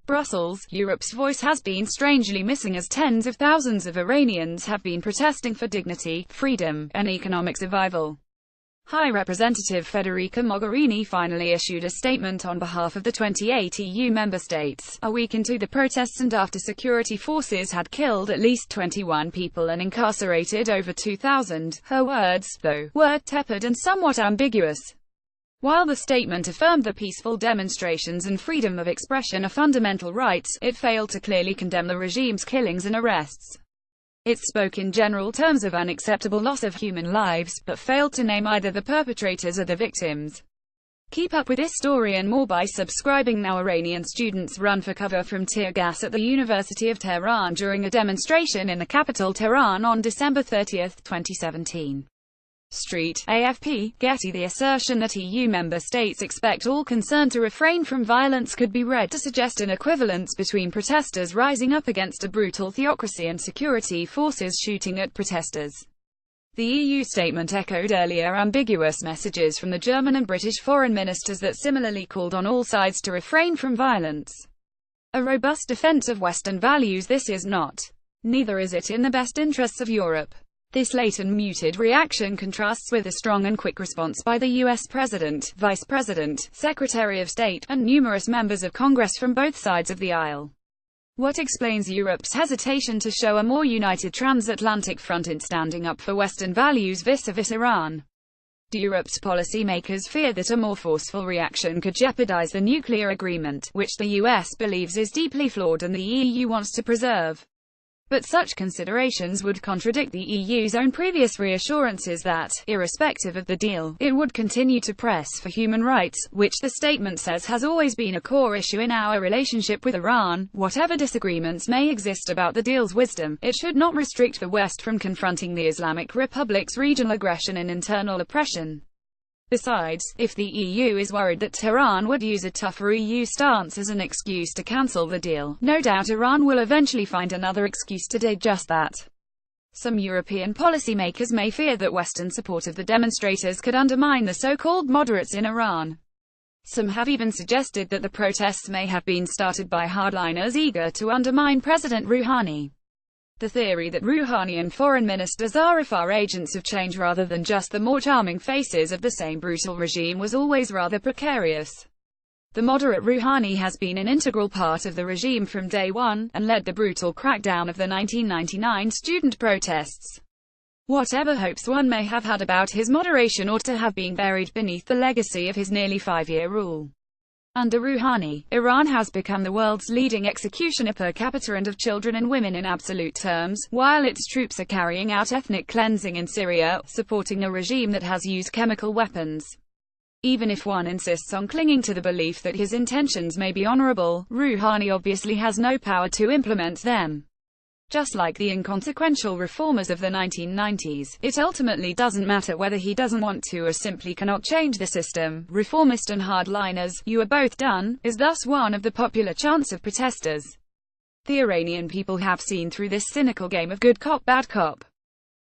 Brussels, Europe's voice has been strangely missing as tens of thousands of Iranians have been protesting for dignity, freedom, and economic survival. High Representative Federica Mogherini finally issued a statement on behalf of the 28 EU member states, a week into the protests and after security forces had killed at least 21 people and incarcerated over 2,000. Her words, though, were tepid and somewhat ambiguous. While the statement affirmed that peaceful demonstrations and freedom of expression are fundamental rights, it failed to clearly condemn the regime's killings and arrests. It spoke in general terms of unacceptable loss of human lives, but failed to name either the perpetrators or the victims. Keep up with this story and more by subscribing now. Iranian students run for cover from tear gas at the University of Tehran during a demonstration in the capital Tehran on December 30, 2017. Street, AFP, Getty. The assertion that EU member states expect all concerned to refrain from violence could be read to suggest an equivalence between protesters rising up against a brutal theocracy and security forces shooting at protesters. The EU statement echoed earlier ambiguous messages from the German and British foreign ministers that similarly called on all sides to refrain from violence. A robust defense of Western values this is not. Neither is it in the best interests of Europe. This late and muted reaction contrasts with a strong and quick response by the US President, Vice President, Secretary of State, and numerous members of Congress from both sides of the aisle. What explains Europe's hesitation to show a more united transatlantic front in standing up for Western values vis-a-vis Iran? Europe's policymakers fear that a more forceful reaction could jeopardize the nuclear agreement, which the US believes is deeply flawed and the EU wants to preserve. But such considerations would contradict the EU's own previous reassurances that, irrespective of the deal, it would continue to press for human rights, which the statement says has always been a core issue in our relationship with Iran. Whatever disagreements may exist about the deal's wisdom, it should not restrict the West from confronting the Islamic Republic's regional aggression and internal oppression. Besides, if the EU is worried that Tehran would use a tougher EU stance as an excuse to cancel the deal, no doubt Iran will eventually find another excuse to do just that. Some European policymakers may fear that Western support of the demonstrators could undermine the so-called moderates in Iran. Some have even suggested that the protests may have been started by hardliners eager to undermine President Rouhani. The theory that Rouhani and foreign minister Zarif are agents of change rather than just the more charming faces of the same brutal regime was always rather precarious. The moderate Rouhani has been an integral part of the regime from day one, and led the brutal crackdown of the 1999 student protests. Whatever hopes one may have had about his moderation ought to have been buried beneath the legacy of his nearly 5-year rule. Under Rouhani, Iran has become the world's leading executioner per capita and of children and women in absolute terms, while its troops are carrying out ethnic cleansing in Syria, supporting a regime that has used chemical weapons. Even if one insists on clinging to the belief that his intentions may be honorable, Rouhani obviously has no power to implement them. Just like the inconsequential reformers of the 1990s, it ultimately doesn't matter whether he doesn't want to or simply cannot change the system. Reformist and hardliners, you are both done, is thus one of the popular chants of protesters. The Iranian people have seen through this cynical game of good cop bad cop.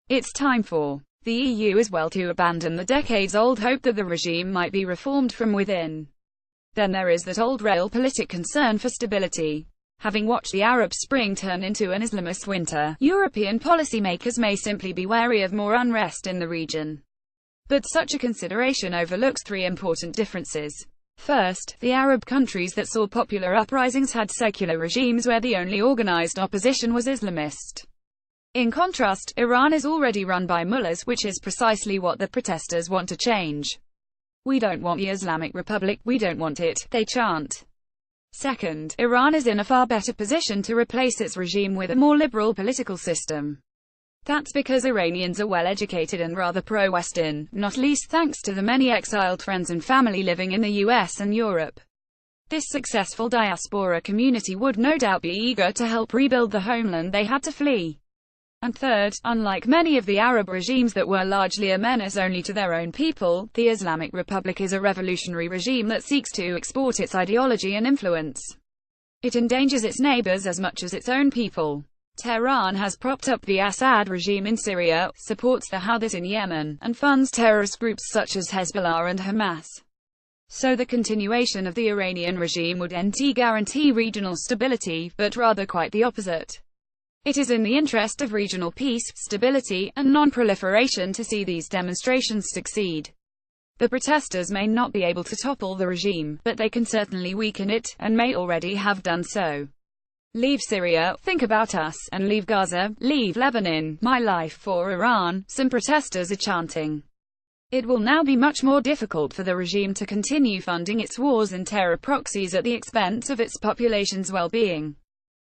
It's time for the EU as well to abandon the decades-old hope that the regime might be reformed from within. Then there is that old realpolitik concern for stability. Having watched the Arab Spring turn into an Islamist winter, European policymakers may simply be wary of more unrest in the region. But such a consideration overlooks 3 important differences. First, the Arab countries that saw popular uprisings had secular regimes where the only organized opposition was Islamist. In contrast, Iran is already run by mullahs, which is precisely what the protesters want to change. "We don't want the Islamic Republic, we don't want it," they chant. Second, Iran is in a far better position to replace its regime with a more liberal political system. That's because Iranians are well educated and rather pro-Western, not least thanks to the many exiled friends and family living in the US and Europe. This successful diaspora community would no doubt be eager to help rebuild the homeland they had to flee. And third, unlike many of the Arab regimes that were largely a menace only to their own people, the Islamic Republic is a revolutionary regime that seeks to export its ideology and influence. It endangers its neighbors as much as its own people. Tehran has propped up the Assad regime in Syria, supports the Houthis in Yemen, and funds terrorist groups such as Hezbollah and Hamas. So the continuation of the Iranian regime would not guarantee regional stability, but rather quite the opposite. It is in the interest of regional peace, stability, and non-proliferation to see these demonstrations succeed. The protesters may not be able to topple the regime, but they can certainly weaken it, and may already have done so. Leave Syria, think about us, and leave Gaza, leave Lebanon, my life for Iran, some protesters are chanting. It will now be much more difficult for the regime to continue funding its wars and terror proxies at the expense of its population's well-being.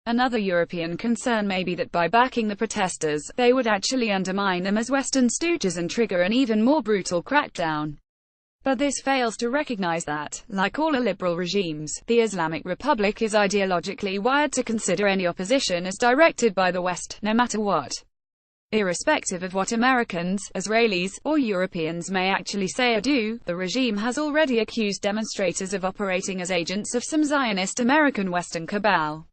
Another European concern may be that by backing the protesters, they would actually undermine them as Western stooges and trigger an even more brutal crackdown. But this fails to recognize that, like all illiberal regimes, the Islamic Republic is ideologically wired to consider any opposition as directed by the West, no matter what. Irrespective of what Americans, Israelis, or Europeans may actually say or do, the regime has already accused demonstrators of operating as agents of some Zionist American Western cabal.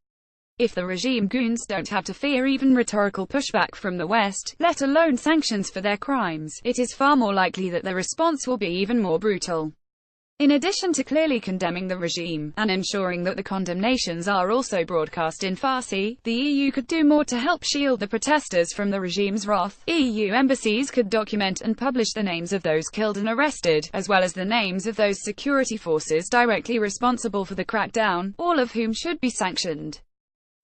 If the regime goons don't have to fear even rhetorical pushback from the West, let alone sanctions for their crimes, it is far more likely that the response will be even more brutal. In addition to clearly condemning the regime, and ensuring that the condemnations are also broadcast in Farsi, the EU could do more to help shield the protesters from the regime's wrath. EU embassies could document and publish the names of those killed and arrested, as well as the names of those security forces directly responsible for the crackdown, all of whom should be sanctioned.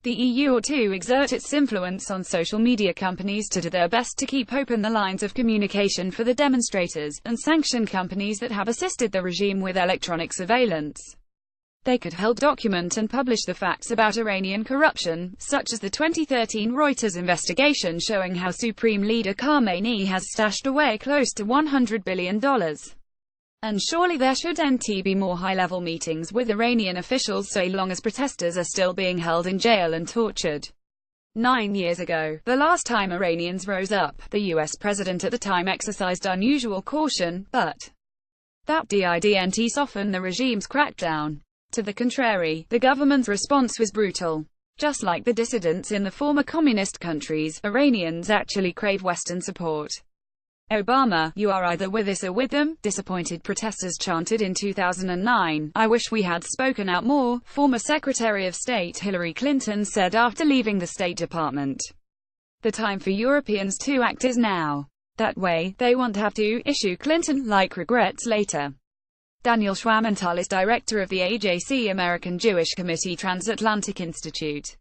The EU ought to exert its influence on social media companies to do their best to keep open the lines of communication for the demonstrators, and sanction companies that have assisted the regime with electronic surveillance. They could help document and publish the facts about Iranian corruption, such as the 2013 Reuters investigation showing how Supreme Leader Khamenei has stashed away close to $100 billion. And surely there should be more high-level meetings with Iranian officials so long as protesters are still being held in jail and tortured. 9 years ago, the last time Iranians rose up, the US president at the time exercised unusual caution, but that didn't soften the regime's crackdown. To the contrary, the government's response was brutal. Just like the dissidents in the former communist countries, Iranians actually crave Western support. Obama, you are either with us or with them, disappointed protesters chanted in 2009. I wish we had spoken out more, former Secretary of State Hillary Clinton said after leaving the State Department. The time for Europeans to act is now. That way, they won't have to issue Clinton-like regrets later. Daniel Schwamenthal is director of the AJC American Jewish Committee Transatlantic Institute.